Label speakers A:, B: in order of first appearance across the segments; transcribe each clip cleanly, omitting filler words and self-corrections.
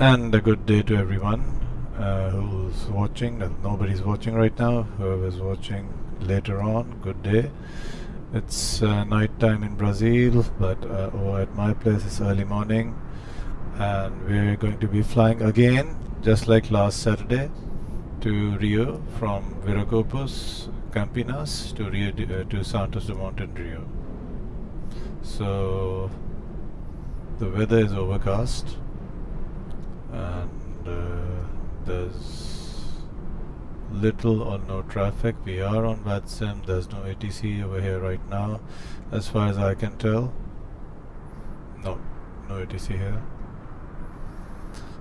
A: And a good day to everyone who's watching. Nobody's watching right now. Whoever's watching later on, good day. It's night time in Brazil, but at my place it's early morning, and we're going to be flying again, just like last Saturday, to Rio from Viracopos, Campinas to to Santos Dumont in Rio. So the weather is overcast, and there's little or no traffic. We are on Vatsim. There's no ATC over here right now, as far as I can tell. No ATC here.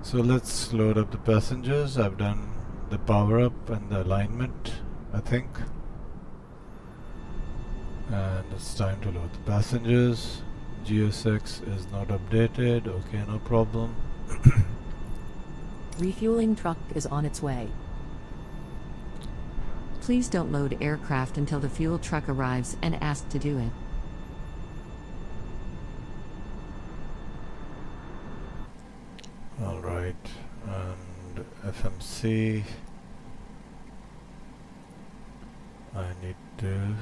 A: So let's load up the passengers. I've done the power up and the alignment, I think. And it's time to load the passengers. GSX is not updated. Okay, no problem.
B: Refueling truck is on its way. Please don't load aircraft until the fuel truck arrives and ask to do it.
A: Alright, and FMC. I need to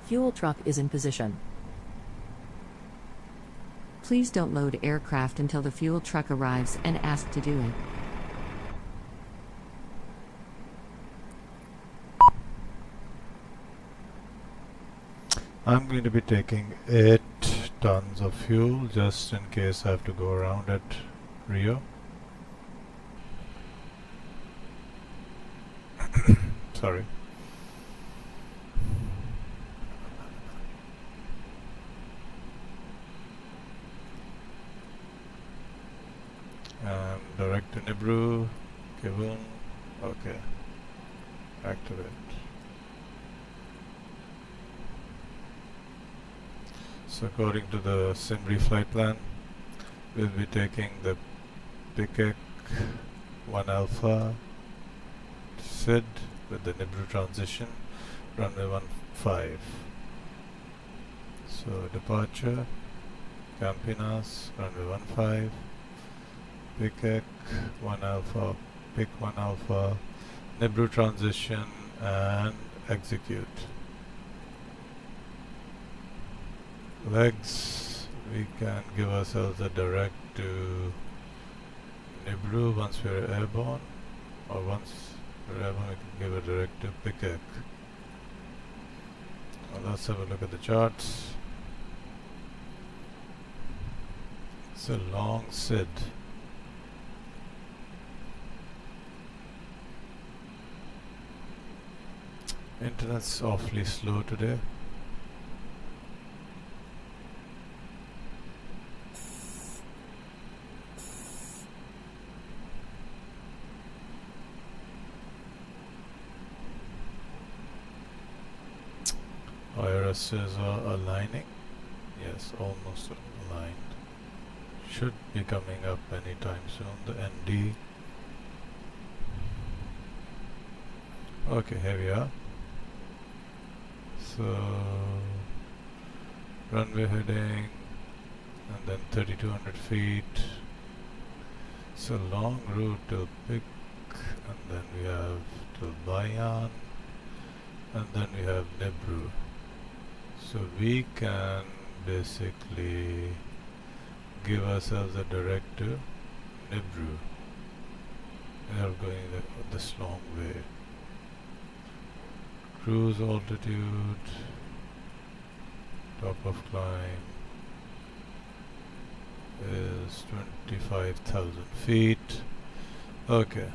B: Fuel truck is in position. Please don't load aircraft until the fuel truck arrives and ask to do it.
A: I'm going to be taking 8 tons of fuel just in case I have to go around at Rio. Sorry. And direct to Nibru, Kivun. Okay. Activate. So according to the Simri flight plan, we'll be taking the Pikek 1 Alpha SID with the Nibru transition, runway 15. So departure, Campinas, runway 15, Pikek 1 Alpha, Pik 1 Alpha, Nibru transition, and execute. Legs, we can give ourselves a direct to Nibru once we're airborne, or once we're airborne we can give a direct to Pikek. Well, let's have a look at the charts. It's a long SID. Internet's awfully slow today. IRSs are aligning. Yes, almost aligned. Should be coming up anytime soon. The ND. Okay, here we are. So runway heading, and then 3200 feet. It's a long route till Pik, and then we have till Bayan, and then we have Nibru. So we can basically give ourselves a direct to Nibru. We are going this long way. Cruise altitude, top of climb is 25,000 feet. Okay.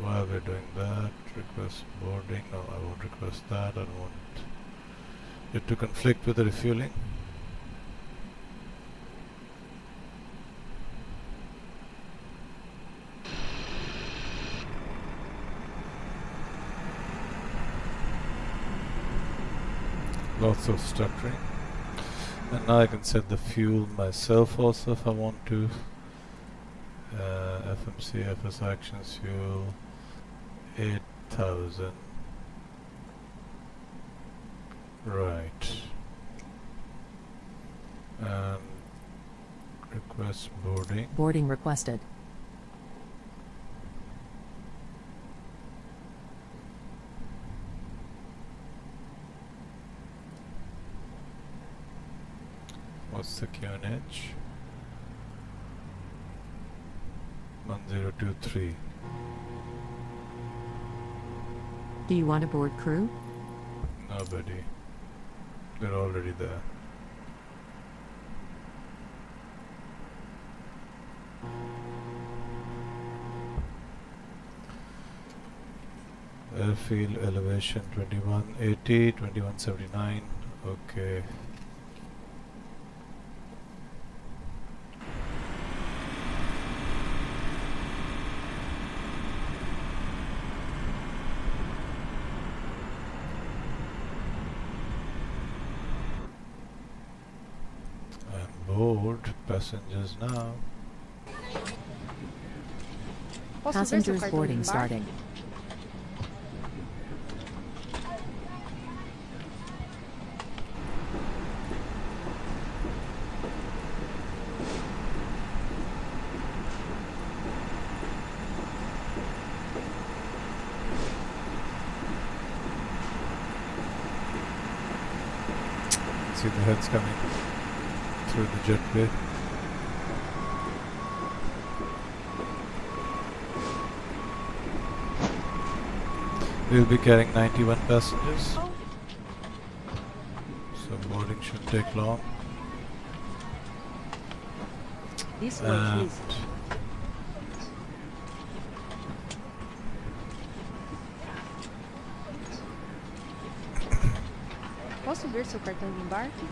A: While we're doing that, request boarding. No, I won't request that. I don't want it to conflict with the refueling. Lots of stuttering. And now I can set the fuel myself also if I want to. FMC, FS Actions Fuel 8000. Right. And request boarding.
B: Boarding requested.
A: What's the QNH? 1023.
B: Do you want to board crew?
A: Nobody. They're already there. Airfield elevation 2180, 2179. Okay. Board passengers now.
B: Passengers boarding starting.
A: See the heads coming through the jetway. We'll be carrying 91 passengers, so boarding shouldn't take long.
C: This way,
A: And
C: please. Posso ver seu cartão de embarque?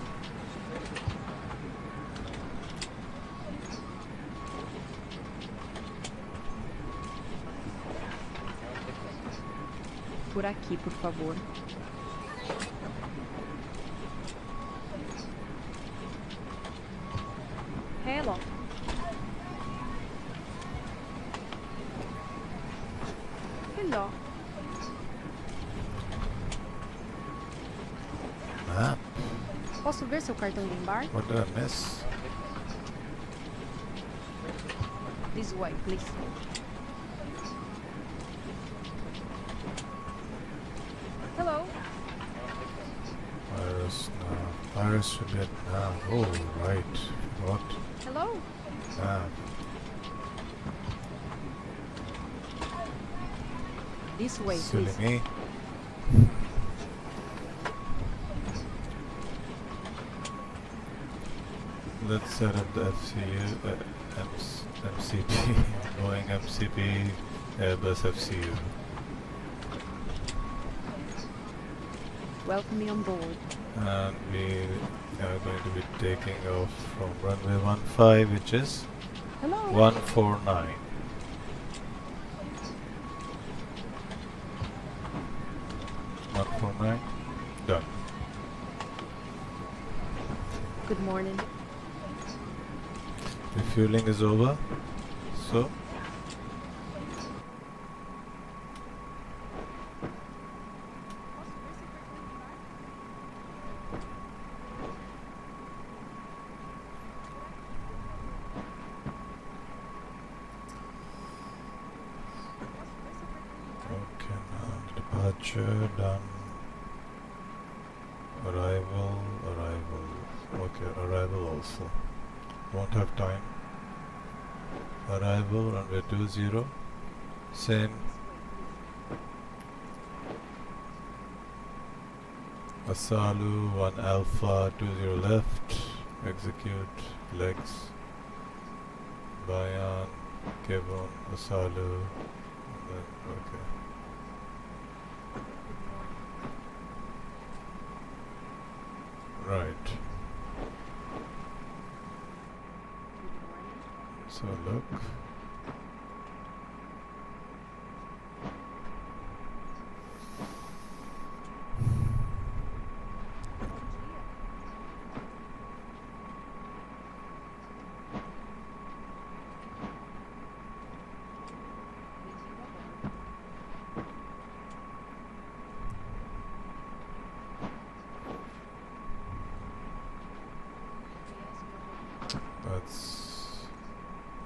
C: Por aqui, por favor. Hello. Hello.
A: map.
C: Posso ver seu cartão de embarque?
A: What did I miss?
C: This way, please. Hello.
A: Iris now. Iris should be at now. Oh, right. What?
C: Hello.
A: Nav.
C: This way,
A: Silly
C: please.
A: me. Let's set up the FCU, MCP, Boeing MCP, Airbus FCU.
C: Welcome me on board.
A: And we are going to be taking off from runway 15, which is
C: Hello.
A: 149. Done.
C: Good morning.
A: Refueling is over, so okay, now departure done. Arrival. Okay, arrival also. Won't have time. Arrival runway 20. Same. Asalu 1 Alpha 20 left. Execute legs. Bayan, Kevon, Asalu. And then, okay. Right. So look.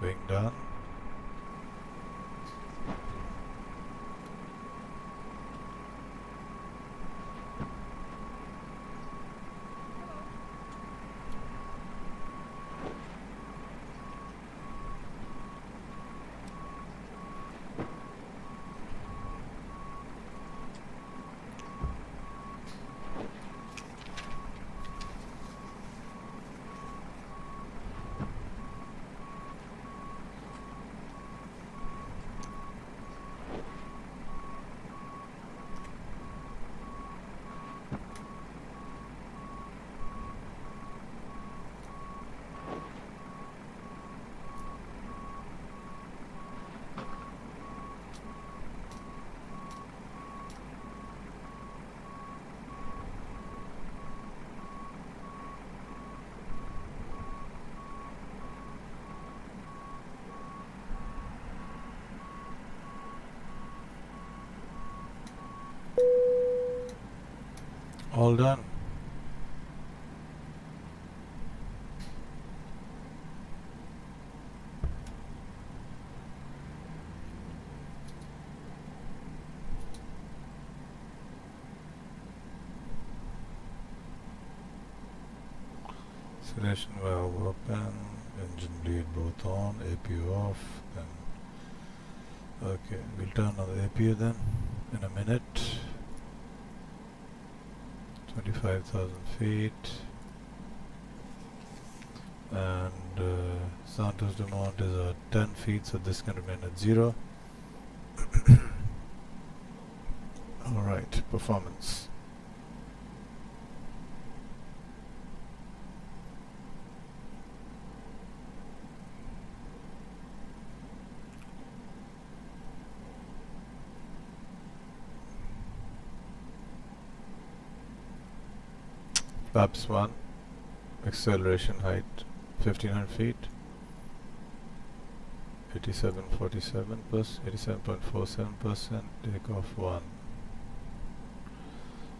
A: Wing done. All done. Acceleration valve open, engine bleed both on, APU off, then okay, we'll turn on the APU then in a minute. 25,000 feet, and Santos Dumont is at 10 feet, so this can remain at 0. Alright, performance. Flaps 1, acceleration height 1500 feet, 87.47%, 87.47%, takeoff 1.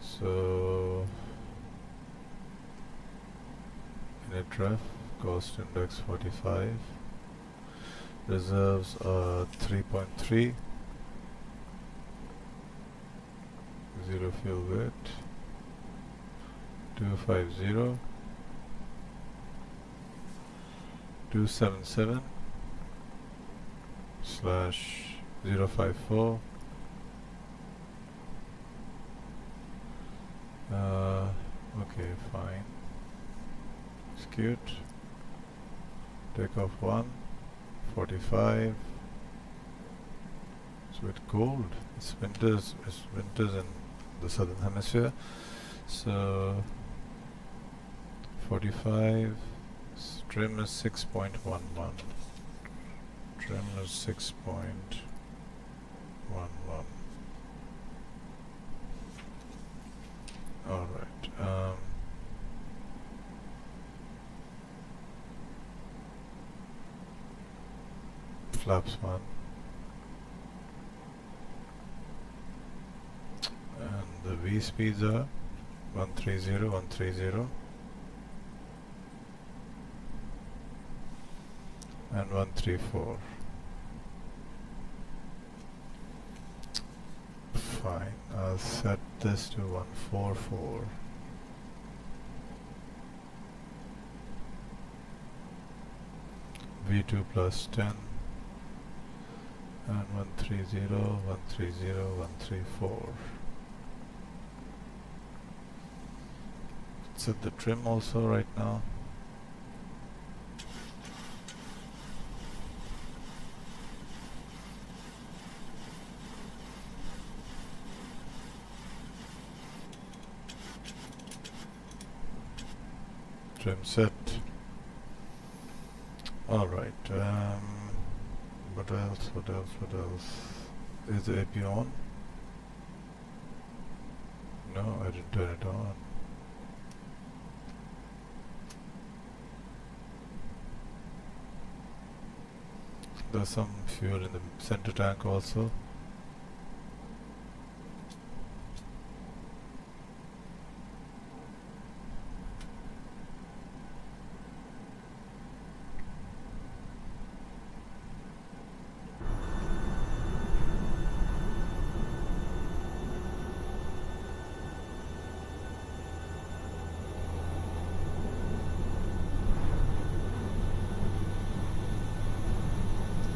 A: So, unit ref, cost index 45, reserves are 3.3, 0 fuel weight, 250, 277 slash 054. Okay, fine. Execute. Takeoff 1, 45. So it's cold. It's winters. It's winters in the southern hemisphere. So 45. Trim is 6.11. Trim is 6.11. All right. Flaps 1. And the V speeds are 130, 130. And 134. Fine, I'll set this to 144. V2 plus 10 and 130, 130, 134. Set the trim also right now. Trim set. Alright, what else, what else, what else? Is the AP on? No, I didn't turn it on. There's some fuel in the center tank also.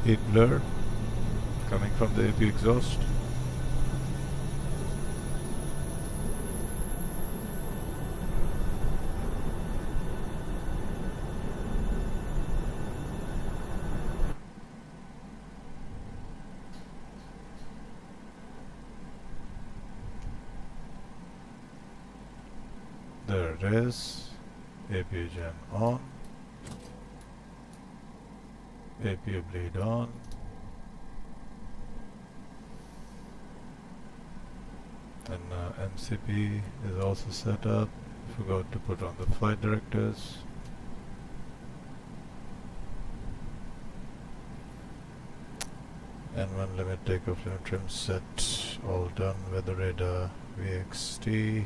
A: heat blur coming from the AP exhaust. There it is. APU gen on. APU bleed on. And MCP is also set up. Forgot to put on the flight directors. N1 limit, takeoff limit, trim set, all done. Weather radar, VXT.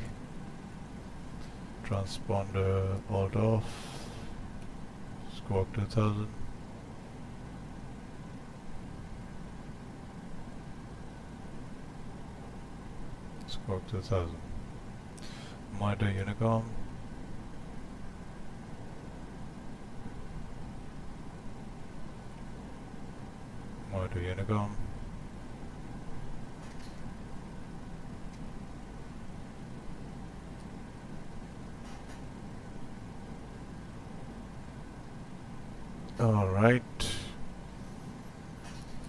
A: Transponder alt off. Squawk 2000. Squawk 2000. Monitor Unicom. Monitor Unicom. Alright,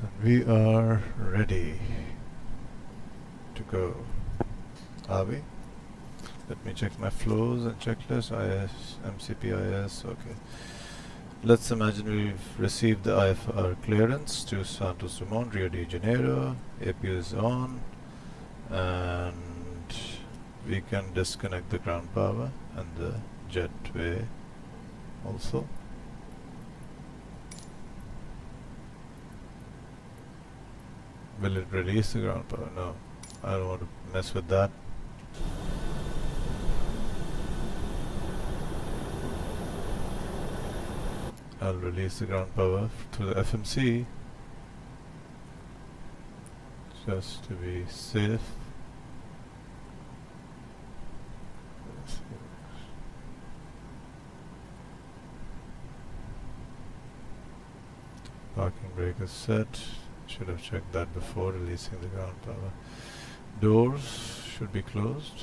A: and we are ready to go. Are we? Let me check my flows and checklist. IS, MCP IS, okay. Let's imagine we've received the IFR clearance to Santos Dumont, Rio de Janeiro. APU is on, and we can disconnect the ground power and the jetway also. Will it release the ground power? No, I don't want to mess with that. I'll release the ground power through the FMC just to be safe. Parking brake is set. Should have checked that before releasing the ground power. Doors should be closed.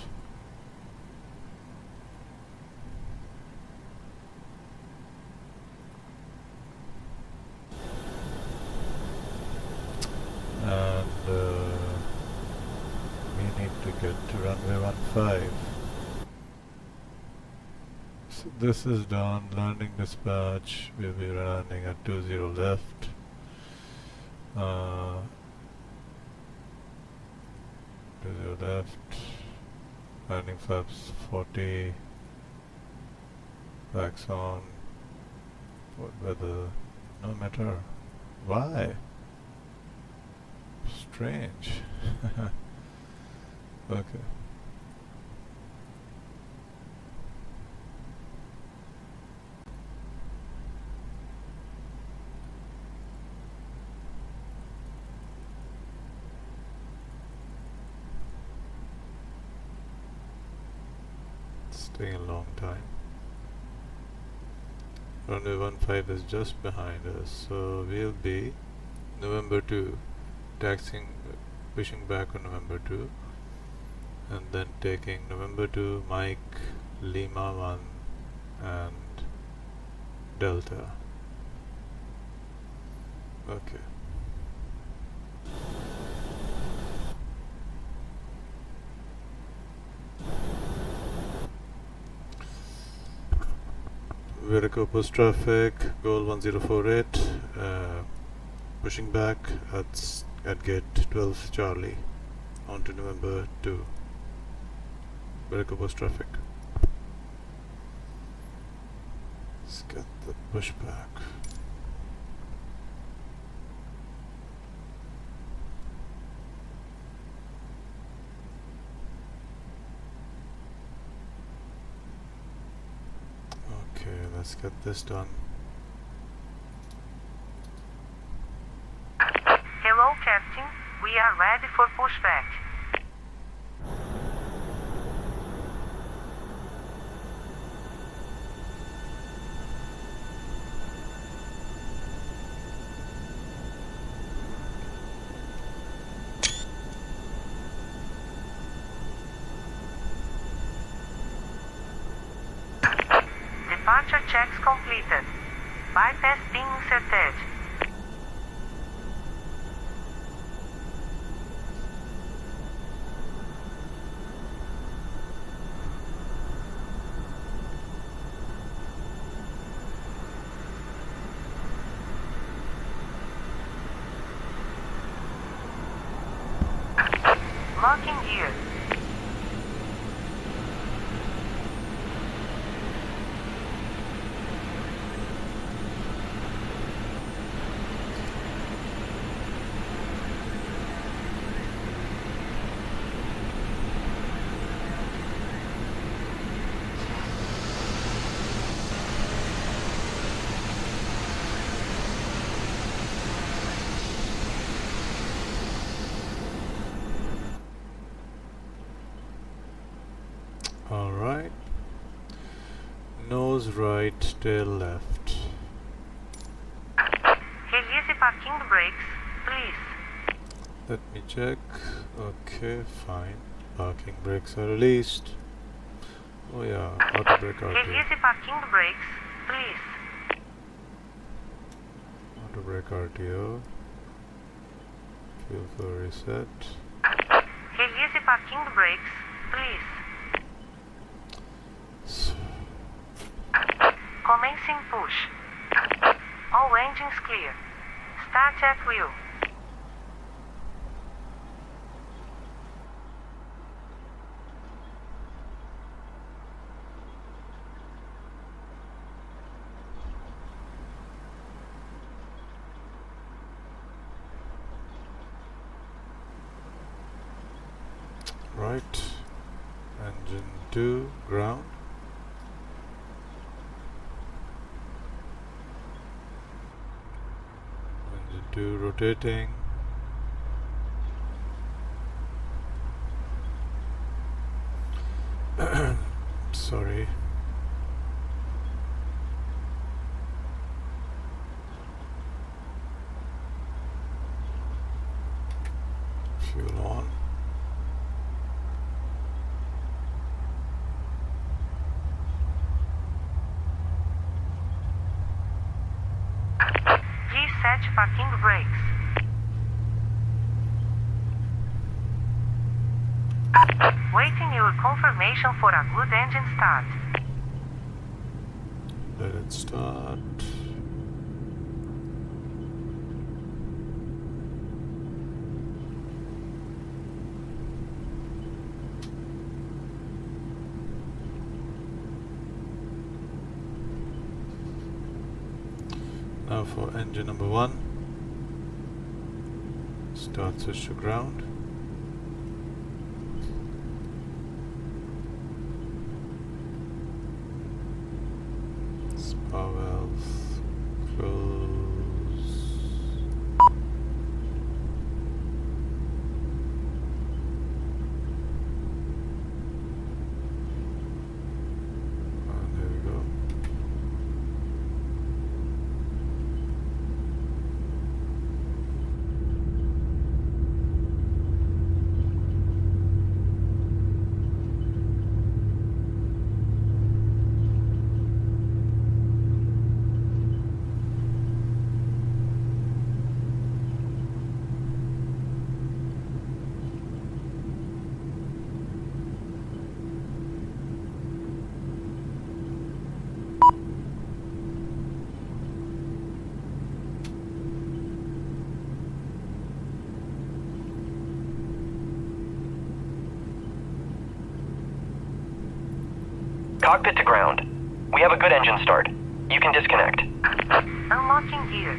A: And we need to get to runway 15. So this is done. Landing dispatch. We'll be landing at 20 left. 20 left. Landing flaps 40. Backs on. What weather? No matter. Why? Strange. Okay. It's taking a long time. Runway 15 is just behind us, so we'll be November 2. Taxiing, pushing back on November 2, and then taking November 2, Mike, Lima 1, and Delta. Okay. Viracopos traffic, GOL 1048, pushing back at gate 12 Charlie onto November 2. Viracopos traffic. Let's get the pushback. Okay, let's get this done.
D: Hello, Captain. We are ready for pushback. Departure checks completed. Bypass pin inserted. Locking gear.
A: Alright. Nose right, tail left.
D: Release parking brakes, please.
A: Let me check. Okay, fine. Parking brakes are released. Oh yeah, auto brake RTO.
D: Release parking brakes, please.
A: Auto brake RTO. Fuel flow reset.
D: Release parking brakes, please. Commencing push. All engines clear. Start at wheel.
A: Right. Engine 2, ground. Engine 2 rotating. Sorry. Fuel on.
D: Reset parking brakes. Waiting your confirmation for a good engine start.
A: Let it start. Now for engine number 1. Start switch to ground. Power valve close. And there we go.
E: Cockpit to ground. We have a good engine start. You can disconnect.
D: Unlocking gear.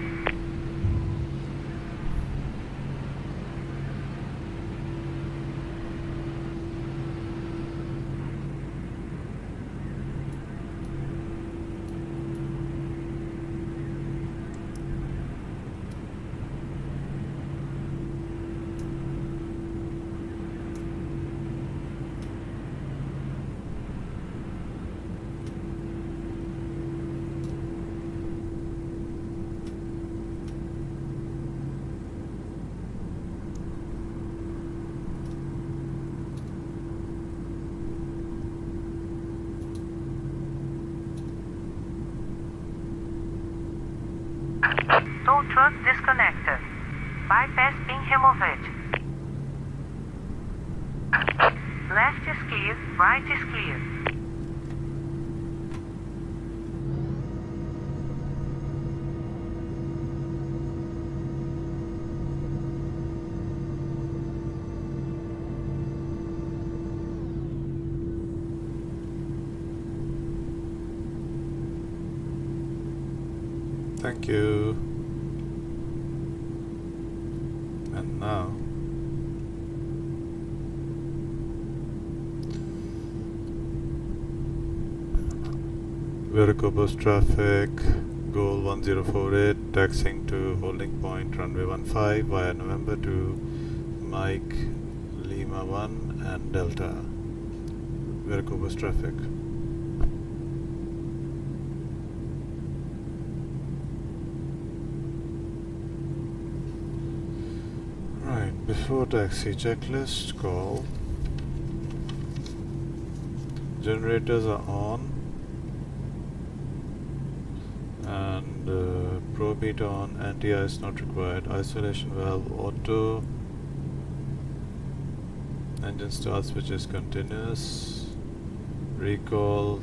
D: Tow truck disconnected. Bypass being removed. Left is clear, right is clear.
A: Thank you. And now Viracopos traffic, GOL 1048, taxiing to holding point runway 15 via November to Mike Lima 1 and Delta. Viracopos traffic. Right, before taxi checklist call. Generators are on. And probe heat on, anti-ice not required, isolation valve auto, engine start switch is continuous, recall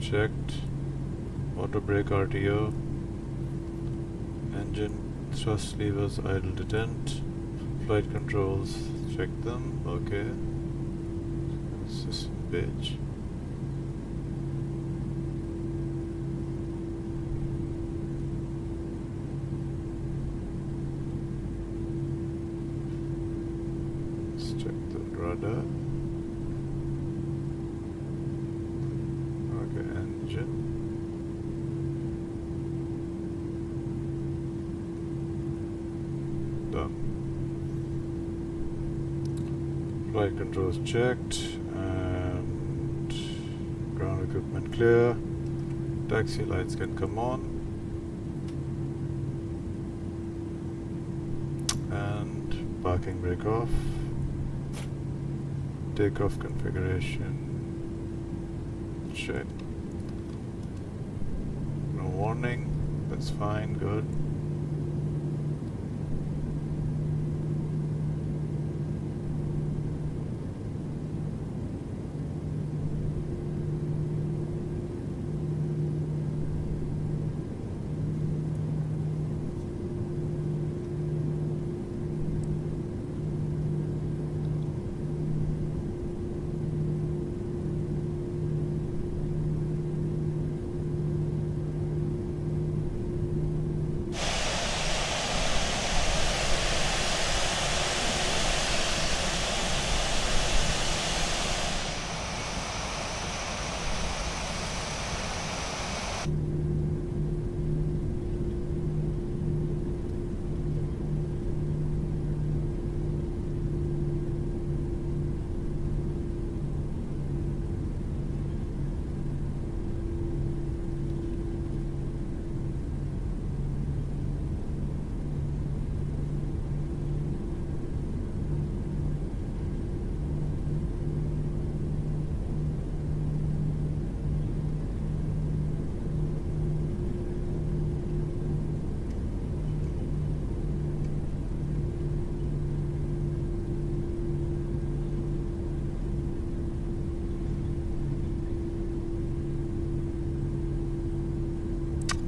A: checked, auto brake RTO, engine thrust levers idle detent, flight controls check them, okay, system page. Rudder. Okay, engine. Done. Flight controls checked and ground equipment clear. Taxi lights can come on. And parking brake off. Takeoff configuration check. No warning, that's fine, good.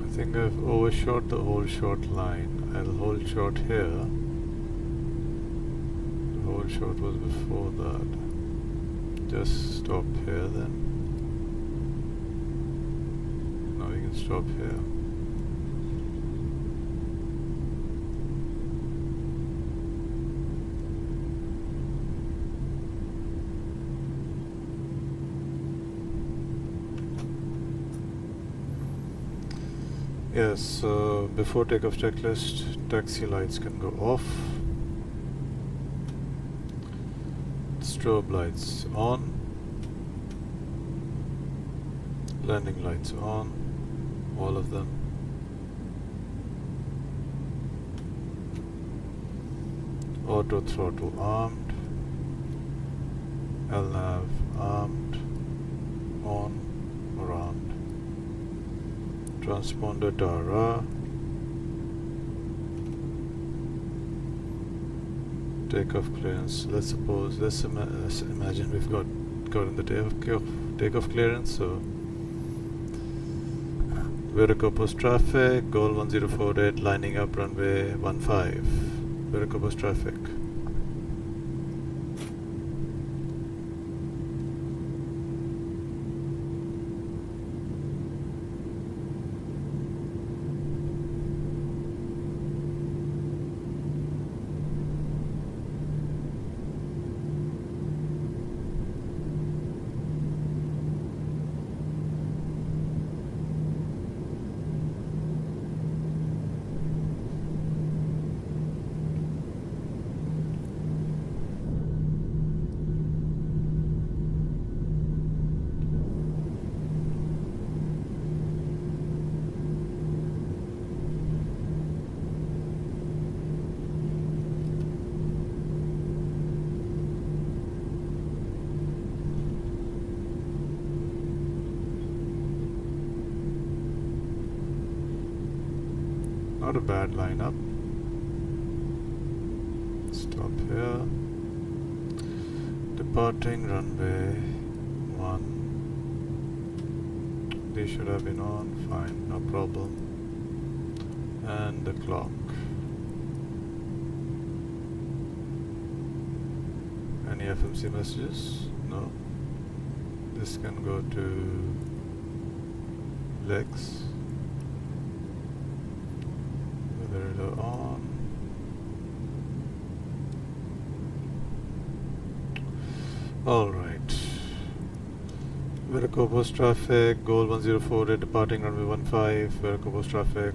A: I think I've overshot the hold short line. I'll hold short here. The hold short was before that. Just stop here then. Now we can stop here. Yes, so before takeoff checklist, taxi lights can go off. Strobe lights on. Landing lights on. All of them. Auto throttle armed. LNAV armed. On or armed. Transponder Tara. Takeoff clearance. Let's imagine we've gotten the takeoff clearance. So Viracopos traffic, GOL 1048 lining up runway 15. Viracopos traffic. Not a bad lineup. Stop here. Departing runway 1. They should have been on. Fine, no problem. And the clock. Any FMC messages? No. This can go to Lex. On. All right. Viracopos traffic, GOL 1048 departing runway 15. Viracopos traffic.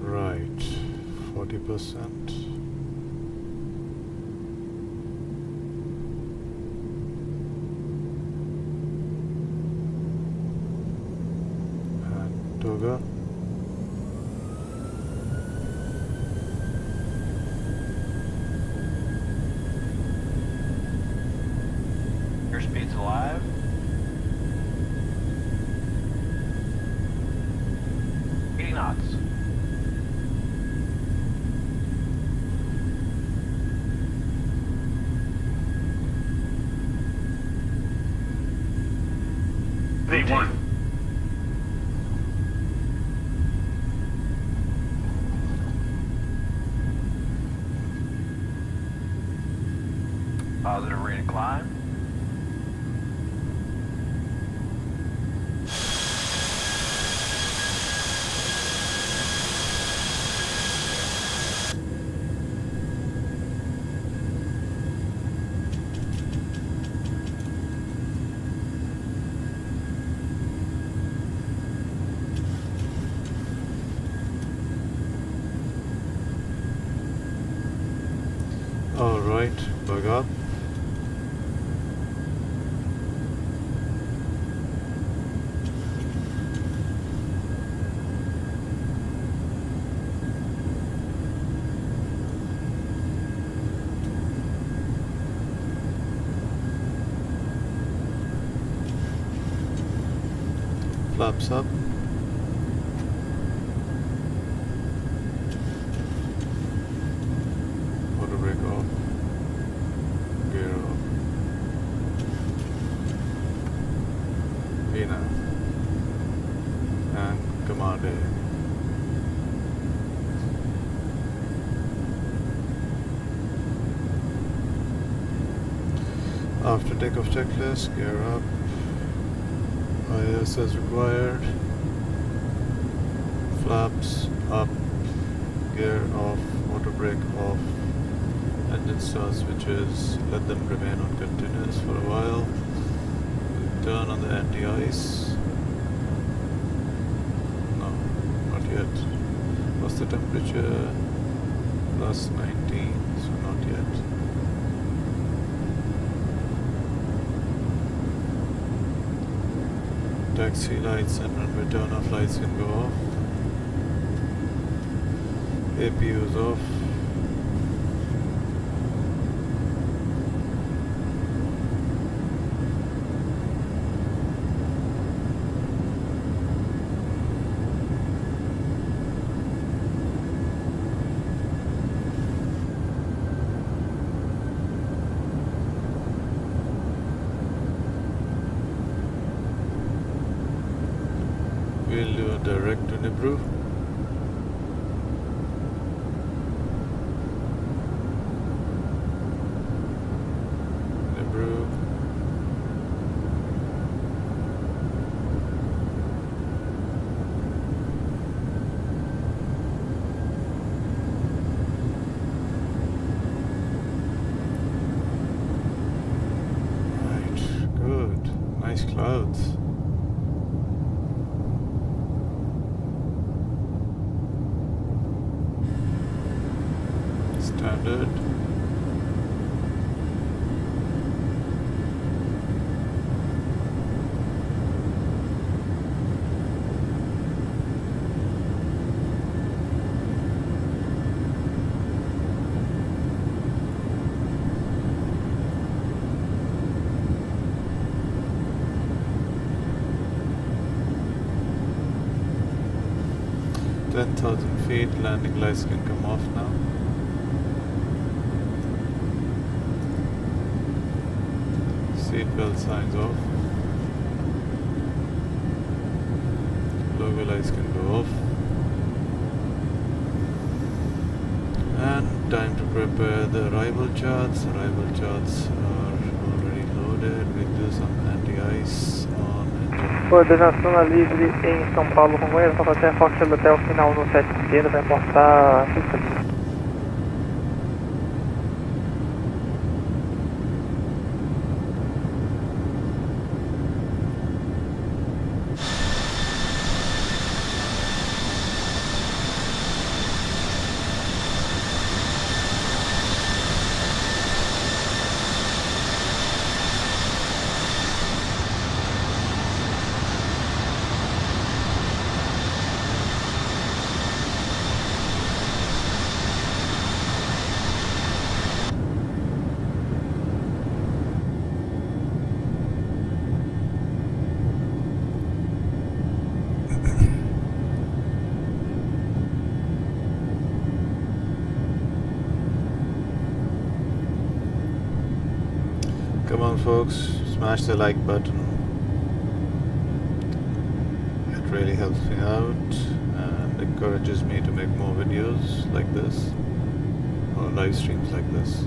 A: Right, 40%. And Toga.
E: Airspeed's alive. Knots.
F: V1.
E: Positive rate of climb.
A: All right, bug up. Flaps up. Auto brake off. Gear off. Vina. And command A. After takeoff checklist, gear up. IS as required. Flaps up. Gear off. Auto brake off. Engine start switches. Let them remain on continuous for a while. Turn on the anti-ice. No, not yet. What's the temperature? Plus 19, so not yet. Taxi lights and runway turn-off lights can go off. APU is off. We'll do a direct to Nibru. Nibru. Right, good. Nice clouds. Standard. Feet, landing lights can come off now. Seatbelt signs off. Logo lights can go off. And time to prepare the arrival charts. Arrival charts are already loaded. We'll do some anti-ice on engine.
G: Coordenação a livre em São Paulo, Congonhas, vai fazer a Foxtrot até o final no 7 esquerda, vai portar 5.
A: Come on folks, smash the like button. It really helps me out and encourages me to make more videos like this or live streams like this.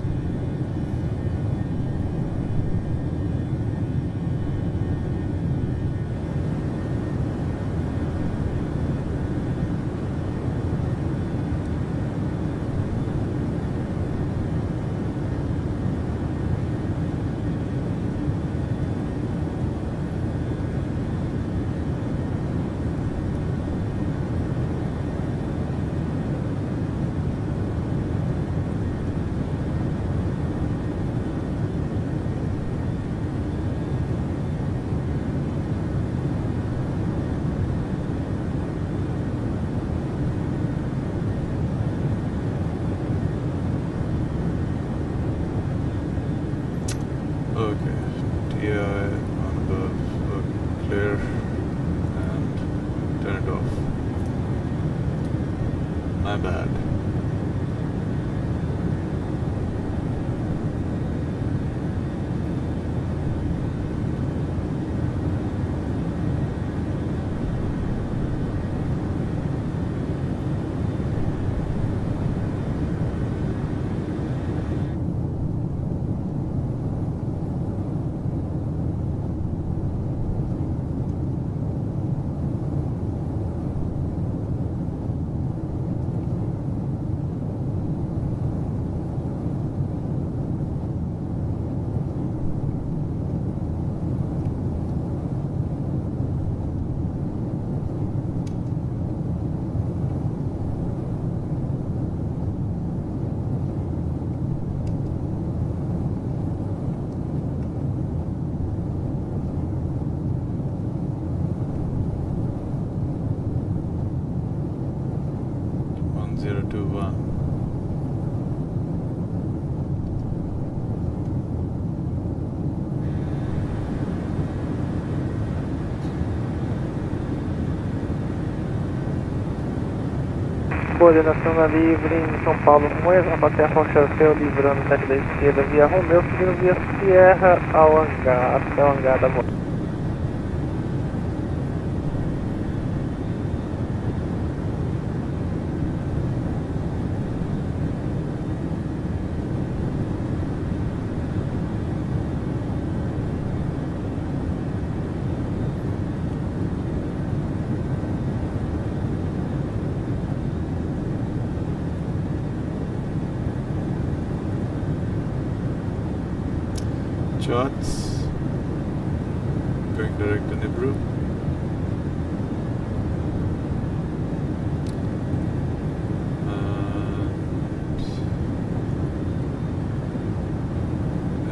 A: My bad. 121.
G: Coordenação na livre em São Paulo com erro, abater a Rocha Céu, livrando da esquerda via Romeu, seguindo via Sierra ao hangar, até o hangar da Boeing.
A: Shots going direct to Nibru.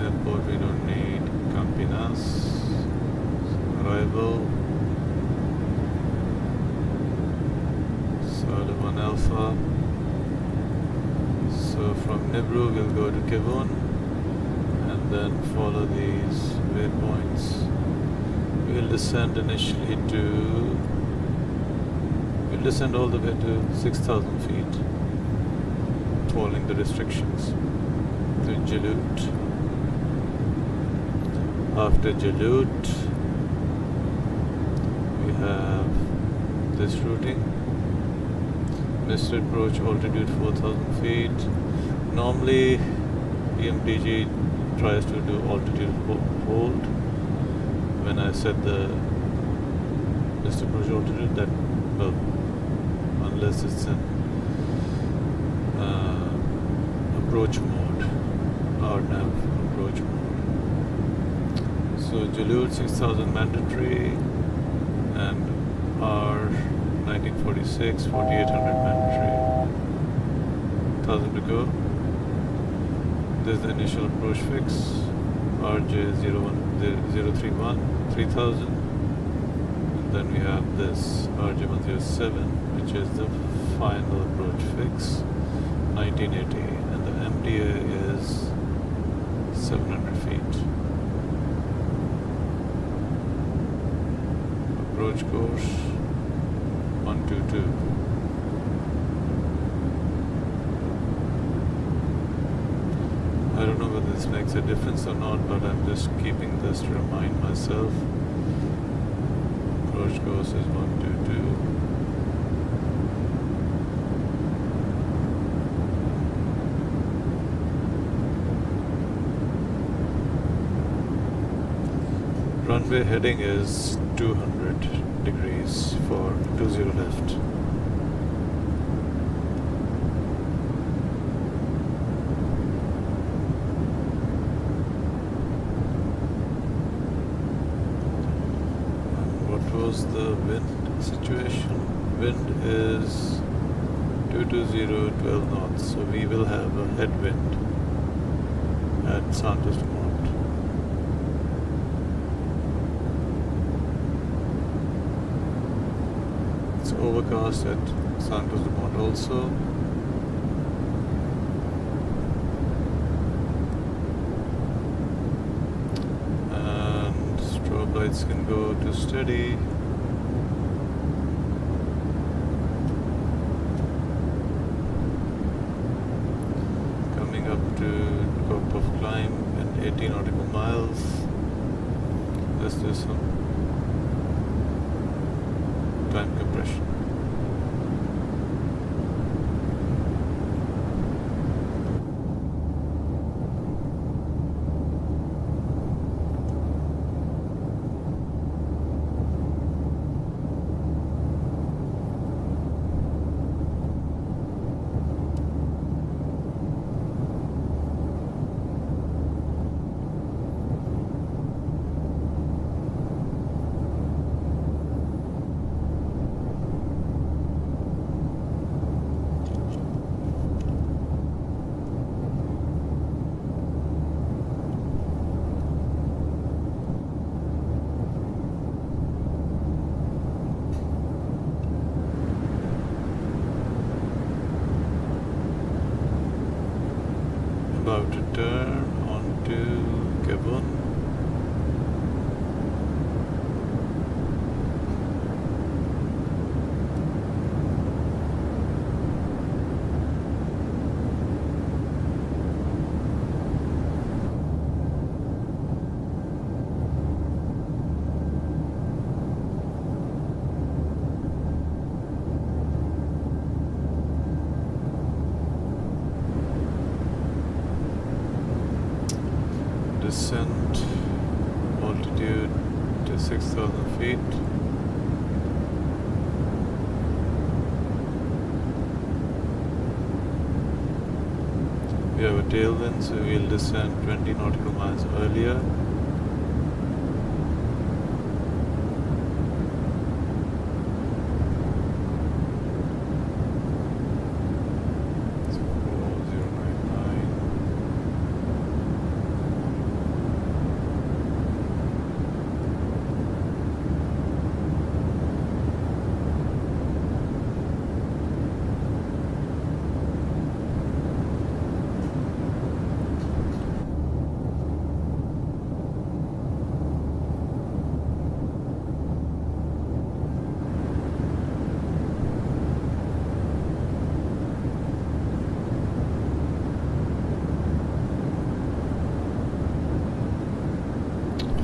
A: Airport we don't need. Campinas arrival. Sullivan Alpha. So from Nibru we'll go to Kivon. Then follow these waypoints. We'll descend initially to. We'll descend all the way to 6,000 feet, following the restrictions to Jalut. After Jalut, we have this routing. Missed approach altitude 4,000 feet. Normally, PMDG tries to do altitude hold. When I set the missed approach altitude, that, well, unless it's in approach mode, RNAV approach mode. So Jalut 6,000 mandatory and R 1946 4,800 mandatory. 1,000 to go. This is the initial approach fix, RJ031 3000, and then we have this RJ107, which is the final approach fix, 1980, and the MDA is 700 feet. Approach course 122. I don't know whether this makes a difference or not, but I'm just keeping this to remind myself. Approach course is 122. Runway heading is 200 degrees for 20 left. The wind situation. Wind is 220 12 knots, so we will have a headwind at Santos Dumont. It's overcast at Santos Dumont also. And strobe lights can go to steady. Climb and 18 nautical miles. Let's do some time compression. About to turn onto Gabon. Descent altitude to 6,000 feet. We have a tailwind, so we'll descend 20 nautical miles earlier. It's 4099.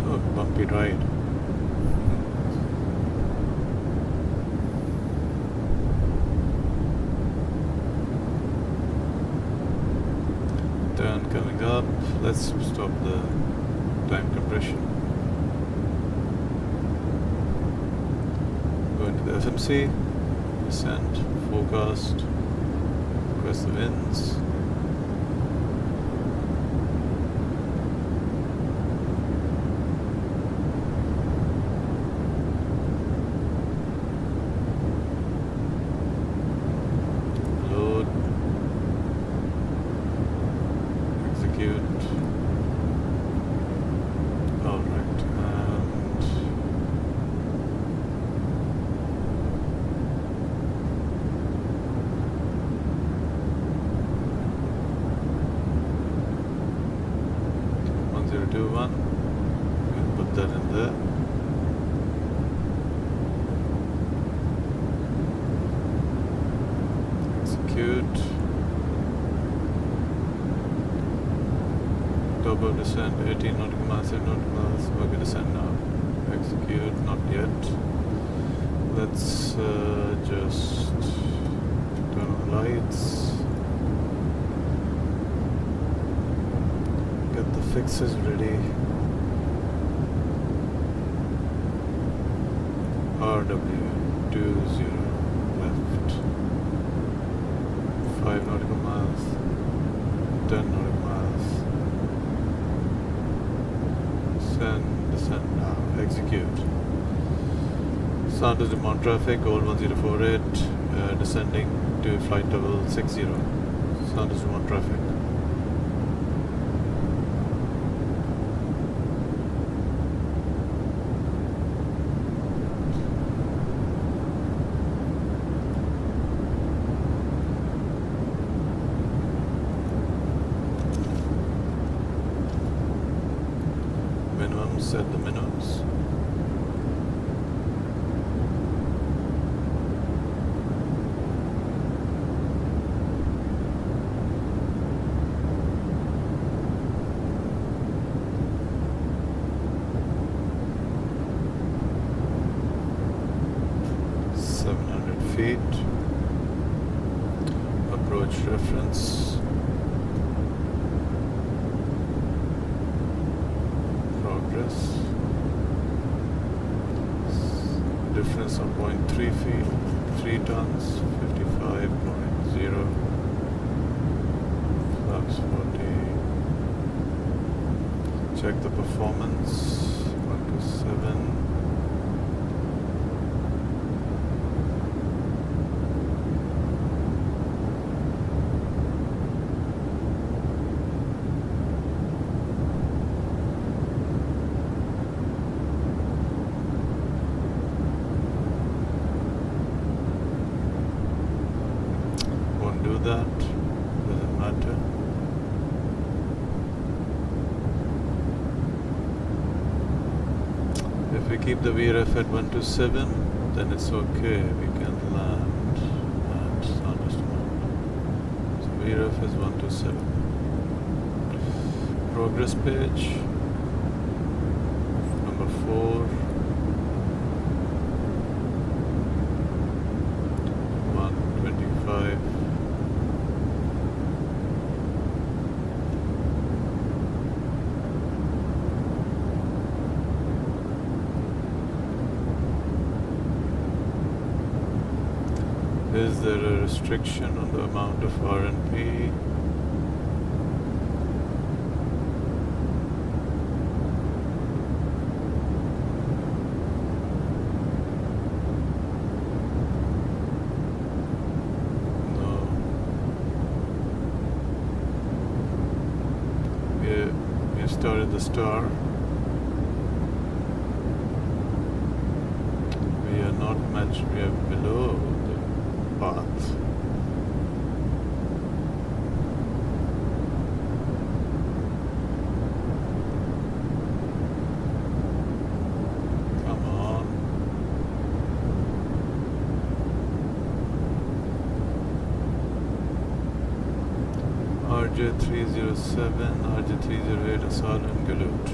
A: Oh, bumpy ride. Turn coming up. Let's stop the time compression. Go into the FMC. Descent. Forecast. Request the winds. Load. Execute. Alright, and we'll put that in there. Execute. Turbo descent 18 nautical miles, 7 nautical miles. Okay, descend now. Execute, not yet. Let's just turn on the lights. Get the fixes ready. RW20 left. 5 nautical miles. 10 nautical miles. Descend now. Execute. Santos Dumont traffic, GOL 1048, descending to flight level 60. Santos Dumont traffic. Minimums, set the minimums. Feet. Approach reference. Progress. Difference of 0.3 feet. 3 tons. 55.0. Flaps 40. Check the performance. 127. Do that, doesn't matter. we keep the VRF at 127, then it's okay. We can land at Santos Dumont. So VRF is 127. Progress page. Number 4. 125. Is there a restriction on the amount of RNP? No. We started the star. We are not much, we are below path. Come on. RJ307, RJ308 Asylum Galut.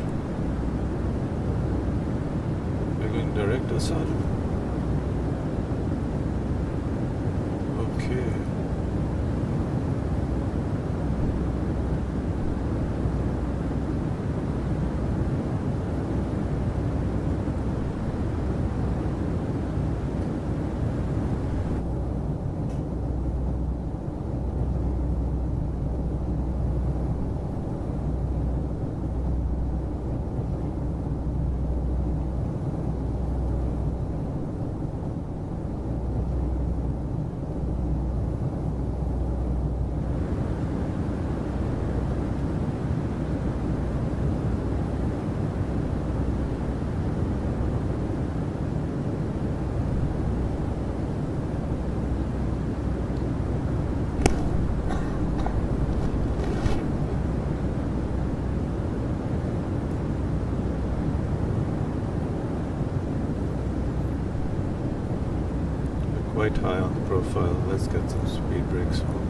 A: We're going direct Asylum. Okay. Quite high on the profile. Let's get some speed brakes on.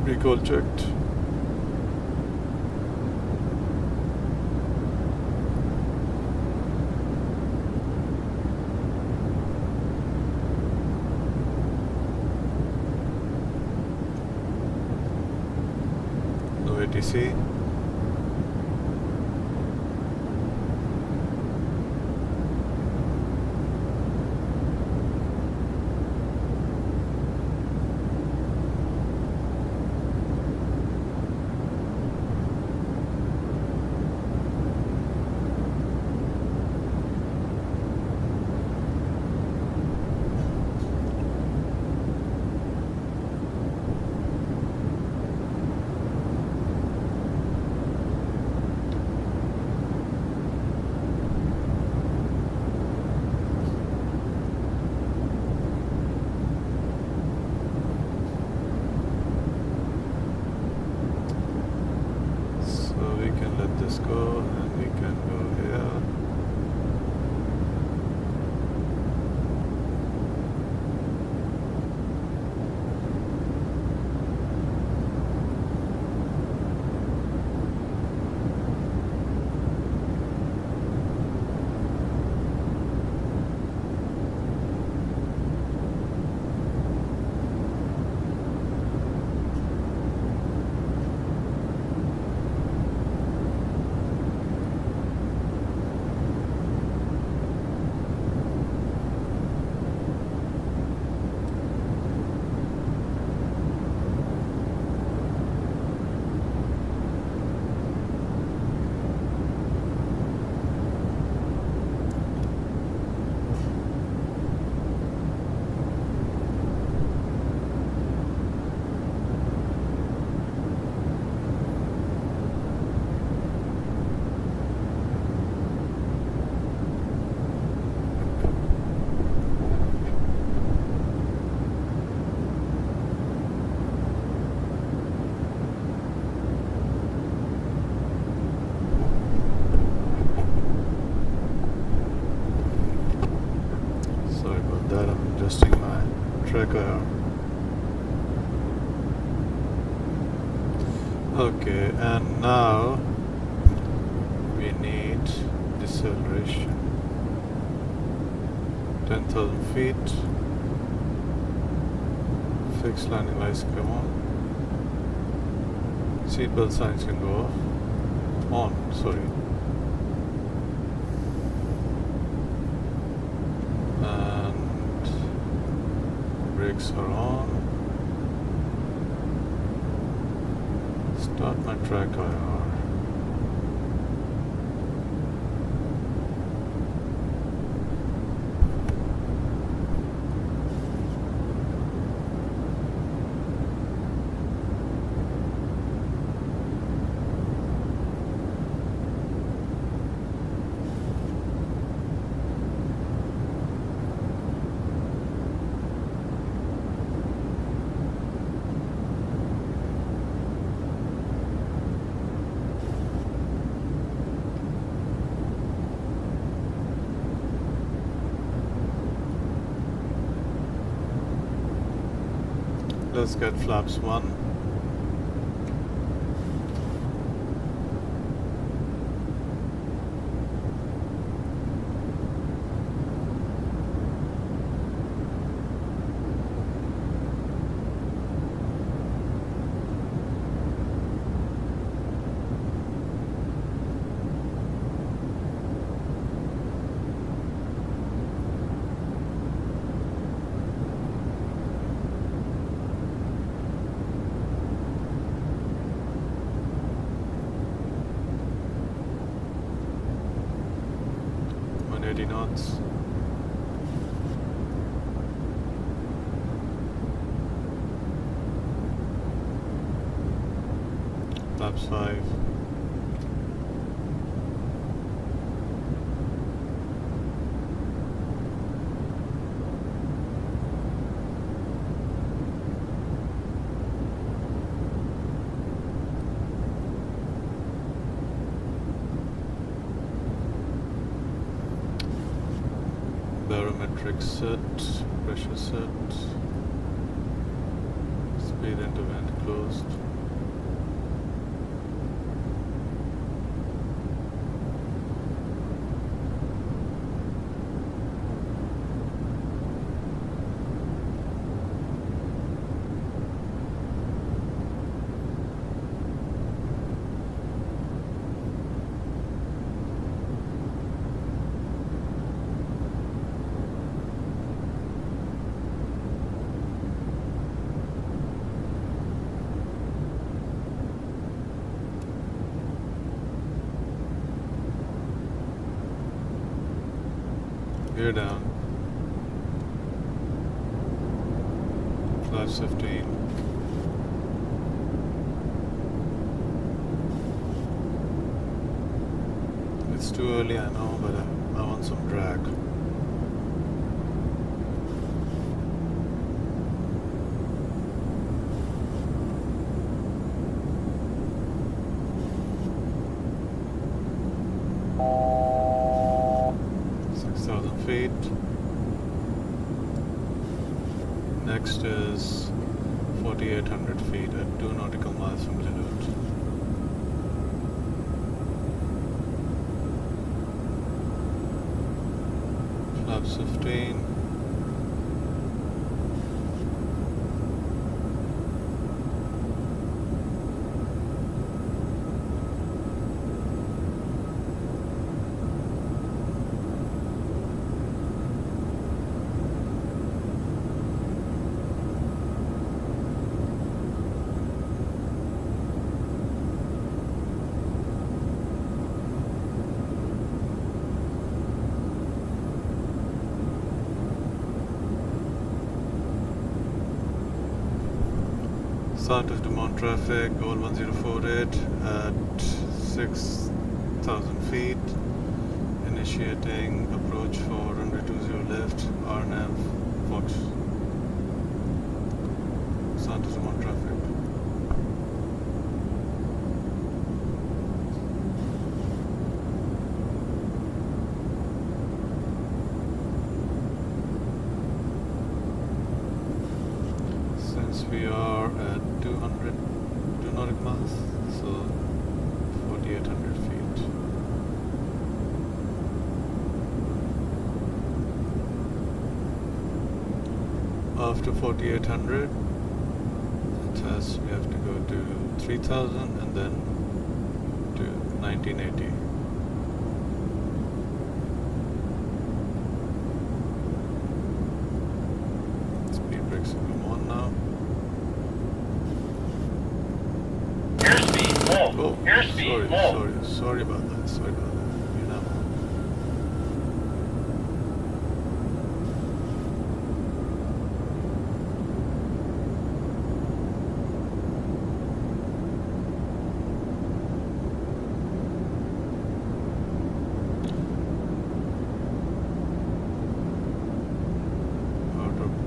A: Recall checked. No ATC. And now we need deceleration. 10,000 feet. Fixed landing lights, come on. Seatbelt signs can go off. On, sorry. And brakes are on. Start my track IR. Let's get flaps 1. Knots. Flaps 5. Barometric set, pressure set, speed interval closed. Gear down. Flaps 15. It's too early, I know, but I want some drag. Feet. Next is 4,800 feet at 2 nautical miles from Duluth. Flaps 15. Santos Dumont traffic, GOL 1048 at 6,000 feet. Initiating approach for runway 20 left, RNAV, Fox. Santos Dumont traffic. We are at 200 nautical miles, so after 4800 we have to go to 3000 and then to 1980. Speed brakes come on now.
F: Airspeed low.
A: Oh,
F: Airspeed low.
A: sorry about that. Sorry about that. You know.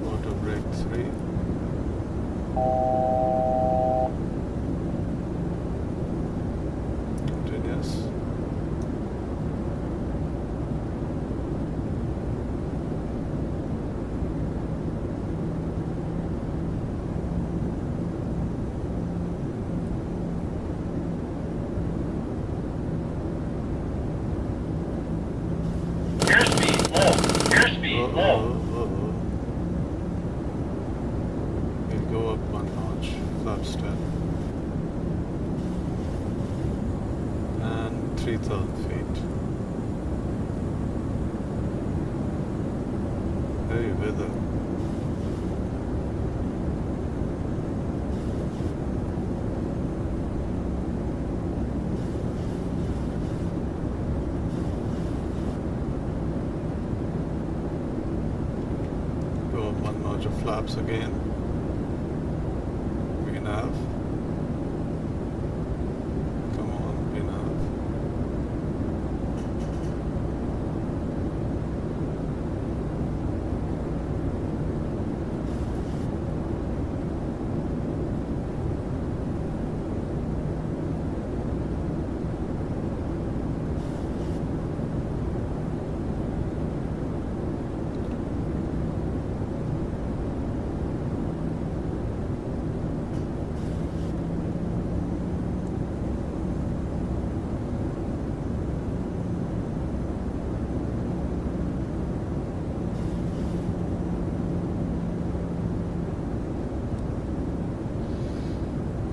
A: Auto brake 3. Continuous.
F: Airspeed low. Airspeed low.
A: We'll go up one notch, flaps 10. And 3000 feet. Hey, weather. Go up one notch of flaps again. We nav. Come on, we nav.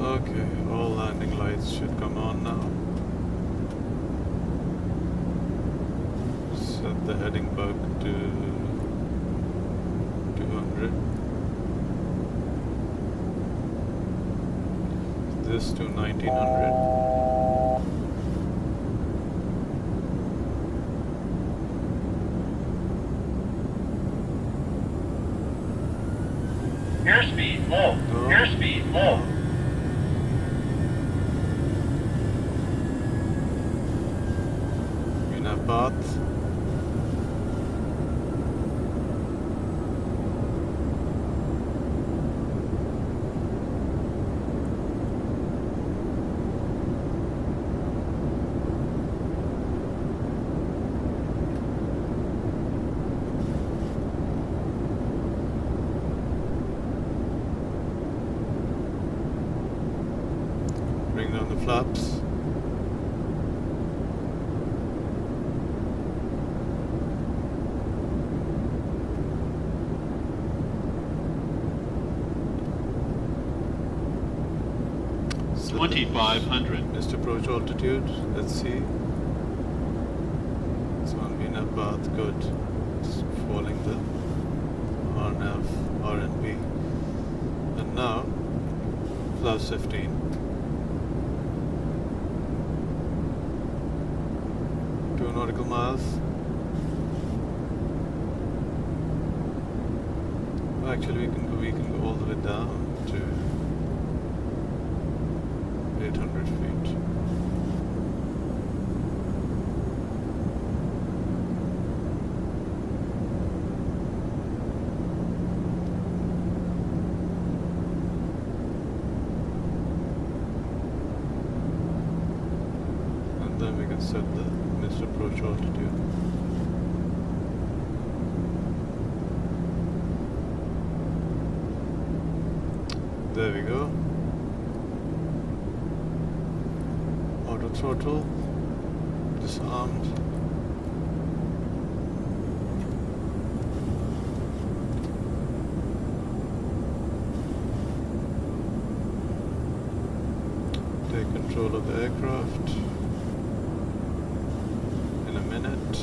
A: Okay, all landing lights should come on now. Set the heading bug to 200. This to 1900.
F: Airspeed low. Airspeed low.
A: Path. Bring down the flaps. Set the
F: 2500.
A: missed approach altitude. Let's see. It's on VNAV path. Good. It's following the RNAV, RNB. And now, flaps 15. 2 nautical miles. Actually, we can go all the way down to 800 feet. And then we can set the missed approach altitude. There we go. Auto throttle, disarmed. control of the aircraft in a minute.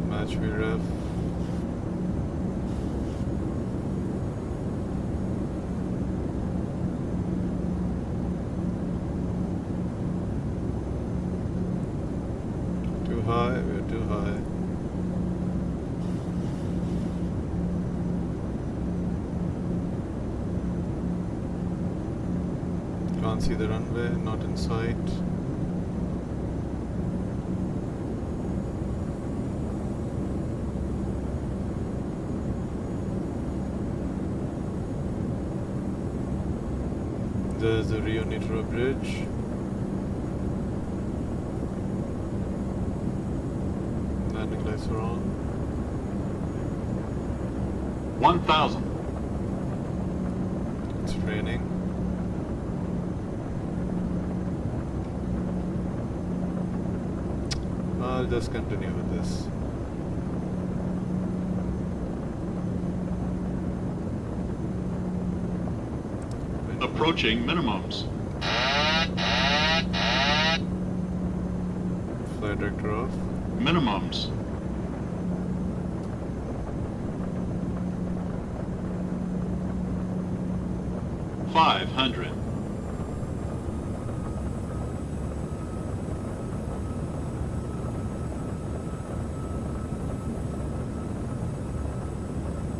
A: Match me ref. Too high, we're too high. Can't see the runway, not in sight. There's the Rio de Janeiro bridge. Landing lights are on.
F: 1,000.
A: It's raining. I'll just continue with this.
F: Approaching minimums.
A: Flight director off.
F: Minimums. $500.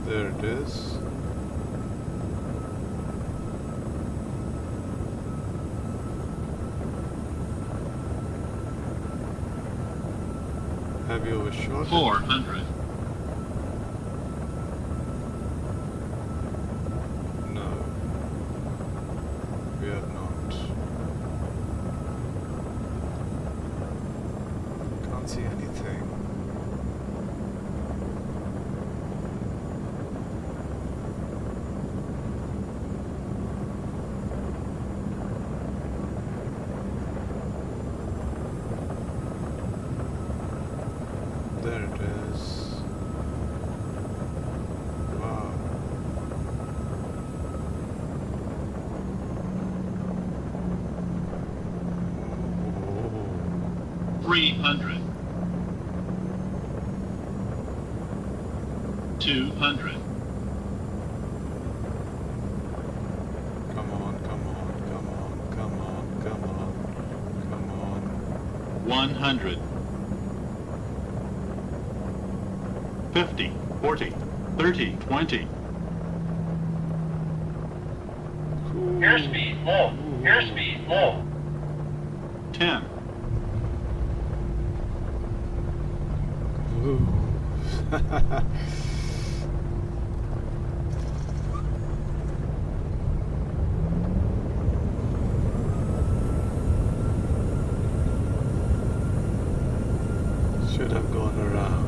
A: There it is. Have you overshot?
F: 400.
A: No. We have not. Can't see anything. There it is. Wow. Oh.
F: 300. 200.
A: Come on, come on, come on, come on, come on, come on.
F: 100. 50, 40, 30, 20. Airspeed low. Airspeed low. 10.
A: Ooh. Should have gone around.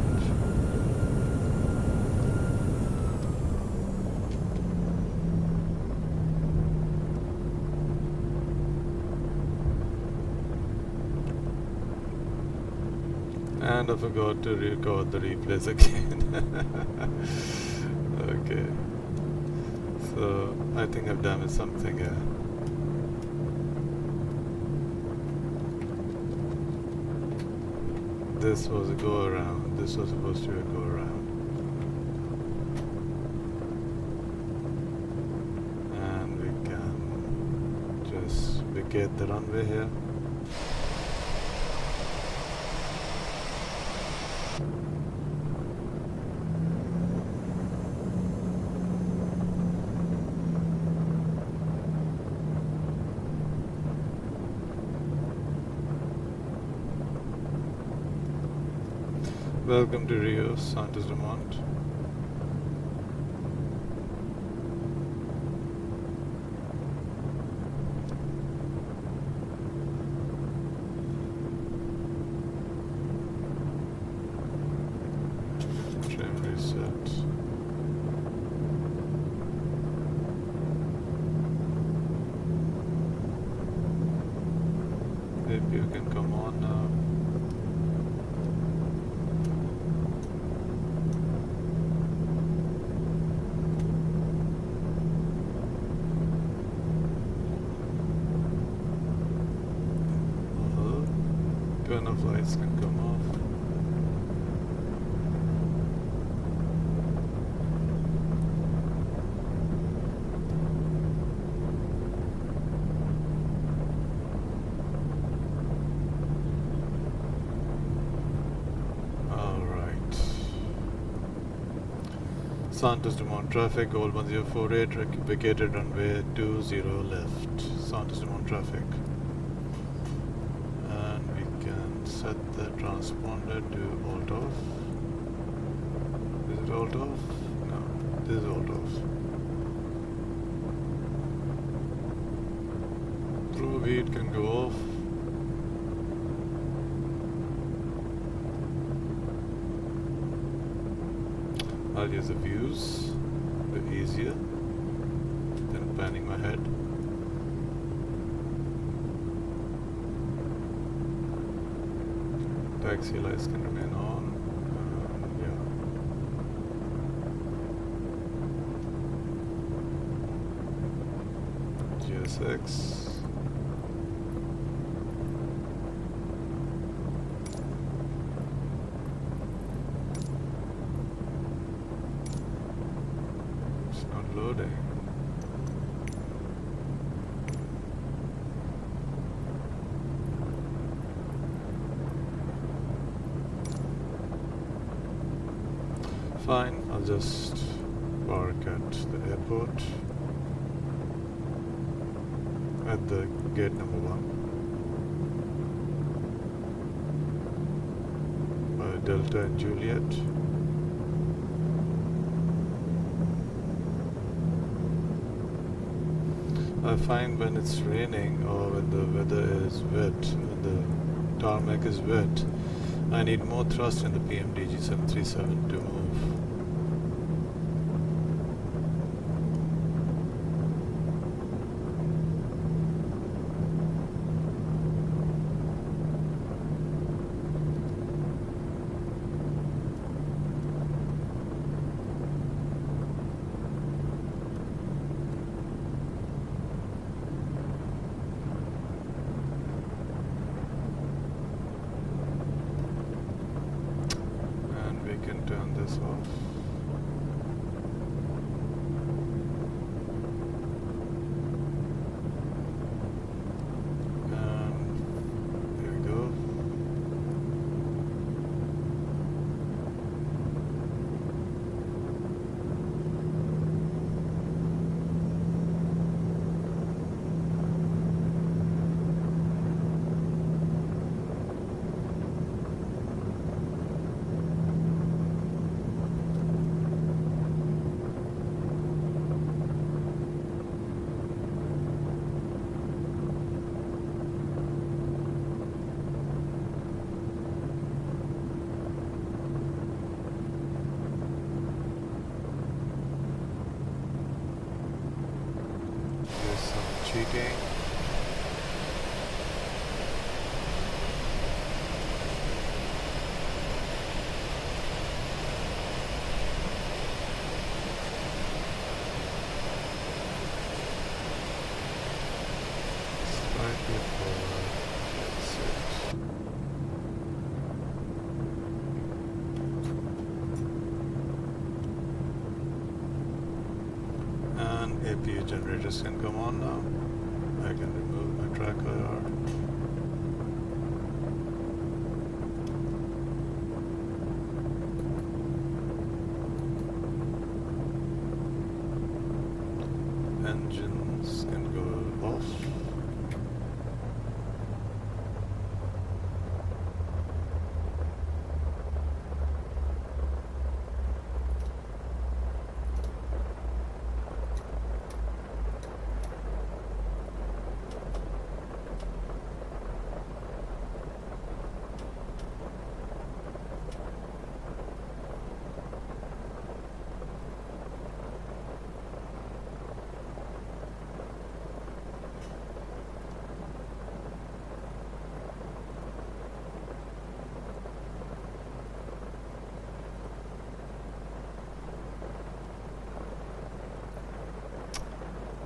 A: And I forgot to record the replays again. Okay. So I think I've damaged something here. This was a go around. This was supposed to be a go around. And we can just vacate the runway here. Welcome to Rio, Santos Dumont. Frame reset. Maybe you can come on now. International flights can come off. Santos Dumont traffic, GOL 1048, vacated runway 20 left. Santos Dumont traffic. And we can set the transponder to alt off. Is it alt off? No, this is alt off. Probe heat can go off. I'll use the views, a bit easier than panning my head. Taxi lights can remain on. Yeah. GSX. Loading. Fine, I'll just park at the airport at the gate number 1 by Delta and Juliet. I find when it's raining or when the weather is wet, when the tarmac is wet, I need more thrust in the PMDG 737 to move. Turn this off. There we go. Cheating. Slightly forward. That's it. And APU generators can come on now. I can remove my track IR. Engines can go off.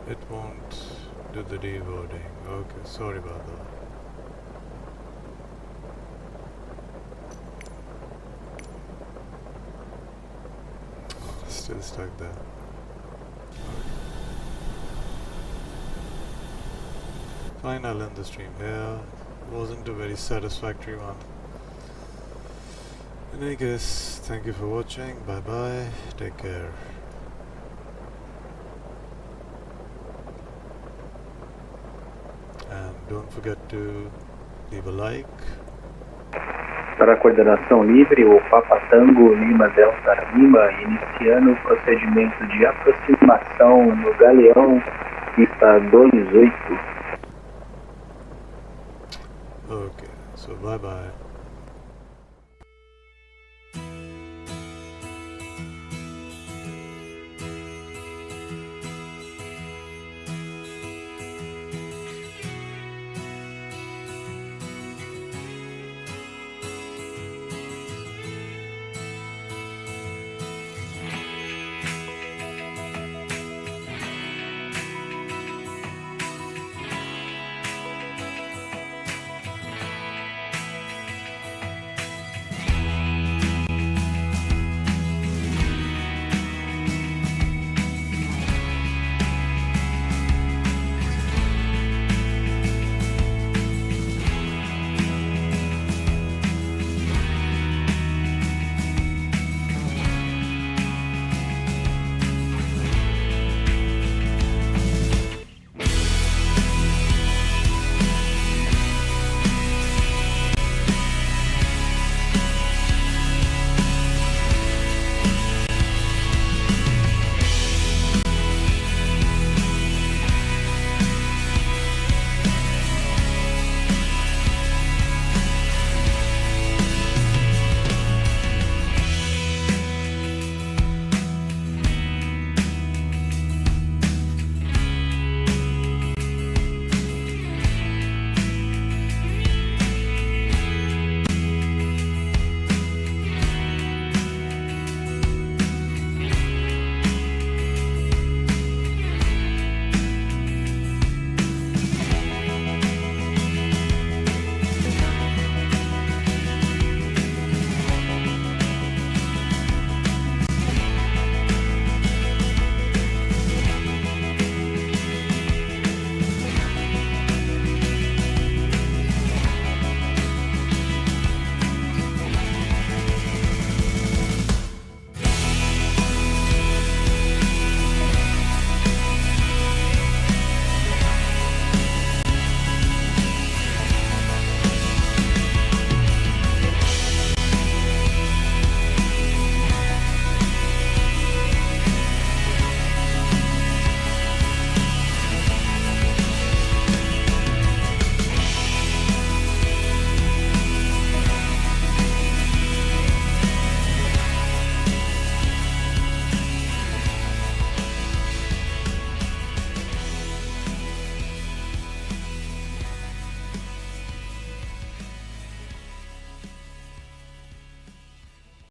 A: It won't do the deboarding. Okay, sorry about that. still stuck there. Fine, I'll end the stream here. Wasn't a very satisfactory one. In any case, thank you for watching. Bye bye. Take care. And don't forget to leave a like.
G: Para a coordenação livre, o Papa Tango Lima Delta Lima, iniciando o procedimento de aproximação no galeão pista 28.
A: Okay, so bye bye.